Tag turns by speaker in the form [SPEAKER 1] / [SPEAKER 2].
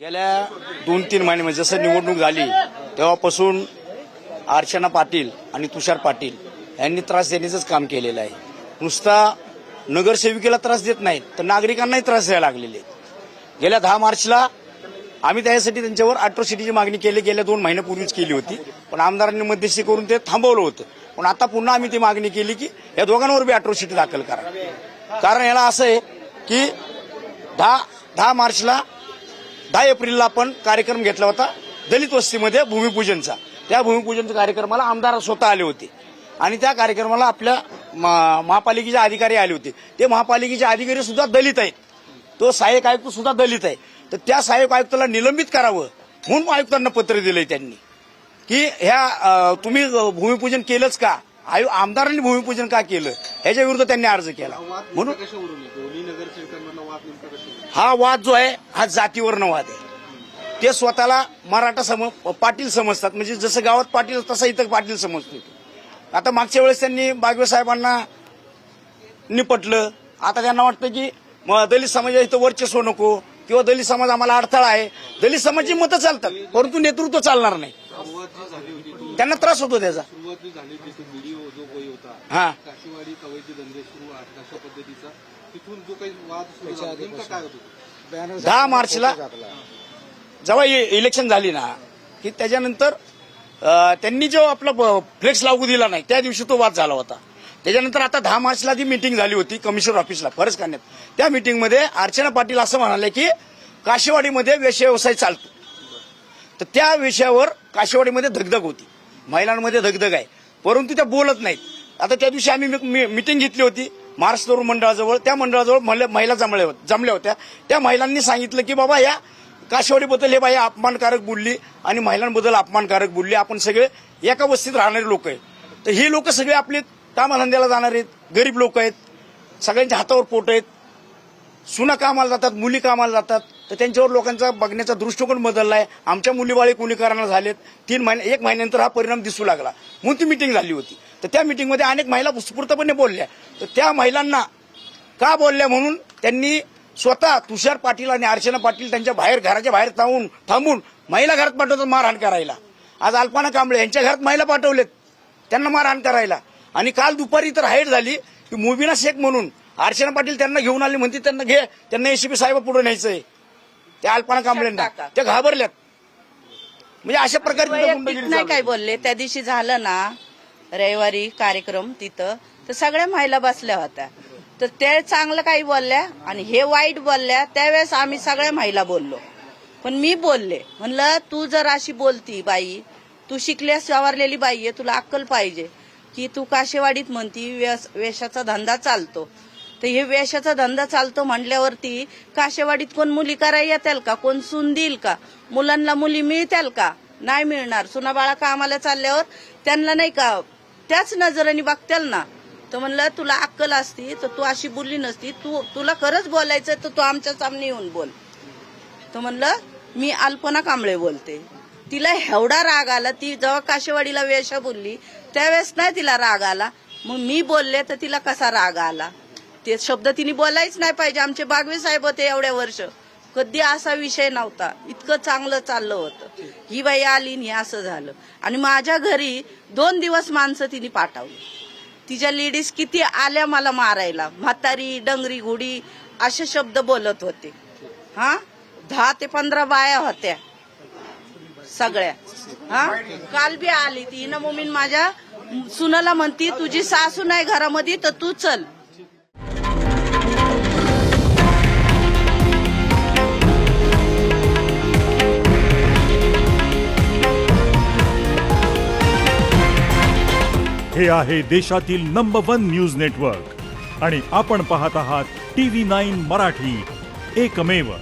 [SPEAKER 1] गेल्या 2-3 महिने म्हणजे जसं निवडणूक झाली तेव्हापासून अर्चना पाटील आणि तुषार पाटील यांनी त्रास देण्याचंच काम केलेलं आहे. नुसता नगरसेविकेला त्रास देत नाहीत तर नागरिकांनाही त्रास द्यायला लागलेले आहेत. गेल्या 10 मार्चला आम्ही त्यासाठी त्यांच्यावर अॅट्रॉसिटीची मागणी केली, गेल्या 2 महिन्यापूर्वीच केली होती, पण आमदारांनी मध्यस्थी करून ते थांबवलं होतं. पण आता पुन्हा आम्ही ती मागणी केली की या दोघांवर बी अॅट्रॉसिटी दाखल करा. कारण याला असं आहे की 10 मार्चला 10 एप्रिलला आपण कार्यक्रम घेतला होता दलित वस्तीमध्ये भूमिपूजनचा. त्या भूमिपूजनच्या कार्यक्रमाला आमदार स्वतः आले होते आणि त्या कार्यक्रमाला आपल्या महापालिकेचे अधिकारी आले होते. ते महापालिकेचे अधिकारी सुद्धा दलित आहेत, तो सहाय्यक आयुक्त सुद्धा दलित आहे. तर त्या सहाय्यक आयुक्ताला निलंबित करावं म्हणून आयुक्तांना पत्र दिलंय त्यांनी की ह्या तुम्ही भूमिपूजन केलंच का, आमदारांनी भूमिपूजन का केलं ह्याच्या विरुद्ध त्यांनी अर्ज केला. म्हणून हा वाद जो आहे हा जातीवरनं वाद आहे. ते स्वतःला मराठा पाटील समजतात, म्हणजे जसं गावात पाटील तसं इथं पाटील समजतो. आता मागच्या वेळेस त्यांनी बागवे साहेबांना निपटलं, आता त्यांना वाटतं की दलित समाजा इथं वर्चस्व नको किंवा दलित समाज आम्हाला अडथळा आहे. दलित समाजाची मतं चालतात परंतु नेतृत्व चालणार नाही. त्यांना त्रास होतो त्याचा. हा 10 मार्चला जेव्हा इलेक्शन झाली ना की त्याच्यानंतर त्यांनी जो आपला फ्लेक्स लागू दिला नाही त्या दिवशी तो वाद झाला होता. त्याच्यानंतर आता 10 मार्चला जी मीटिंग झाली होती कमिशनर ऑफिसला फरज करण्यात, त्या मीटिंगमध्ये अर्चना पाटील असं म्हणाले की काशेवाडीमध्ये वेश्या व्यवसाय चालतो. तर त्या विषयावर काशेवाडीमध्ये धगधग होती, महिलांमध्ये धगधग आहे, परंतु त्या बोलत नाहीत. आता त्या दिवशी आम्ही मीटिंग घेतली होती महाराष्ट्र तरुण मंडळाजवळ. त्या मंडळाजवळ महिला जमल्या होत्या. त्या महिलांनी सांगितलं की बाबा या काशेवाडीबद्दल हे बाई अपमानकारक बोलली आणि महिलांबद्दल अपमानकारक बोलली, आपण सगळे एका वस्तीत राहणारे लोक आहेत. तर ही लोक सगळे आपले कामधंद्याला जाणार आहेत, गरीब लोक आहेत, सगळ्यांच्या हातावर पोट आहेत, सुना कामाला जातात, मुली कामाला जातात. तर त्यांच्यावर लोकांचा बघण्याचा दृष्टिकोन बदलला आहे. आमच्या मुलीबाळी कुलीकरणाला झालेत. 1 महिन्यानंतर हा परिणाम दिसू लागला म्हणून ती मीटिंग झाली होती. तर त्या मीटिंगमध्ये अनेक महिला उत्स्फूर्तपणे बोलल्या. तर त्या महिलांना का बोलल्या म्हणून त्यांनी स्वतः तुषार पाटील आणि अर्चना पाटील त्यांच्या घराच्या बाहेर थांबून महिला घरात पाठवतात मारहाण करायला. आज अल्पना कांबळे यांच्या घरात महिला पाठवलेत त्यांना मारहाण करायला. आणि काल दुपारी तर हाईट झाली की मुबिना शेख म्हणून अर्चना पाटील त्यांना घेऊन आली, म्हणते त्यांना एसीपी साहेब पुढे न्यायचंय. त्या अल्पना कांबळेंना त्या घाबरल्यात. म्हणजे अशा प्रकारे
[SPEAKER 2] नाही काय बोलले. त्या दिवशी झालं ना रविवारी कार्यक्रम तिथं, तर सगळ्या महिला बसल्या होत्या. तर ते चांगलं काही बोलल्या आणि हे वाईट बोलल्या. त्यावेळेस आम्ही सगळ्या महिला बोललो, पण मी बोलले म्हणलं तू जर अशी बोलती बाई, तू शिकल्या सवारलेली बाई आहे, तुला अक्कल पाहिजे की तू काशेवाडीत म्हणती वेशाचा धंदा चालतो. तर हे वेशाचा धंदा चालतो म्हटल्यावरती काशेवाडीत कोण मुली करायला येतील का, कोण सून देईल का, मुलांना मुली मिळतील का, नाही मिळणार. सुना बाळा कामाला चालल्यावर त्यांना नाही का त्याच नजरेने बघतील ना. तर म्हणलं तुला अक्कल असती तर तू अशी बोलली नसती, तुला खरंच बोलायचं तर तू आमच्या सामने येऊन बोल. तर म्हणलं मी अल्पना कांबळे बोलते. तिला एवढा राग आला, ती जेव्हा काशेवाडीला वेशा बोलली त्यावेळेस नाही तिला राग आला, मग मी बोलले तर तिला कसा राग आला. ते शब्द तिने बोलायच नाही पाहिजे. आमचे बागवे साहेब होते एवढ्या वर्ष, कधी असा विषय नव्हता, इतकं चांगलं चाललं होतं. ही बाई आली आणि असं झालं. आणि माझ्या घरी 2 दिवस माणसं तिने पाठवली. तिच्या लेडीज किती आल्या मला मारायला, म्हातारी डंगरी घोडी असे शब्द बोलत होते. 10 ते 15 बाया होत्या सगळ्या. काल बी आली ती न मम्मी माझ्या सुनाला म्हणती तुझी सासू नाही घरामध्ये तर तू चल.
[SPEAKER 3] हे आहे देशातील नंबर 1 न्यूज नेटवर्क आणि आपण पाहत आहात TV9 मराठी, एकमेव.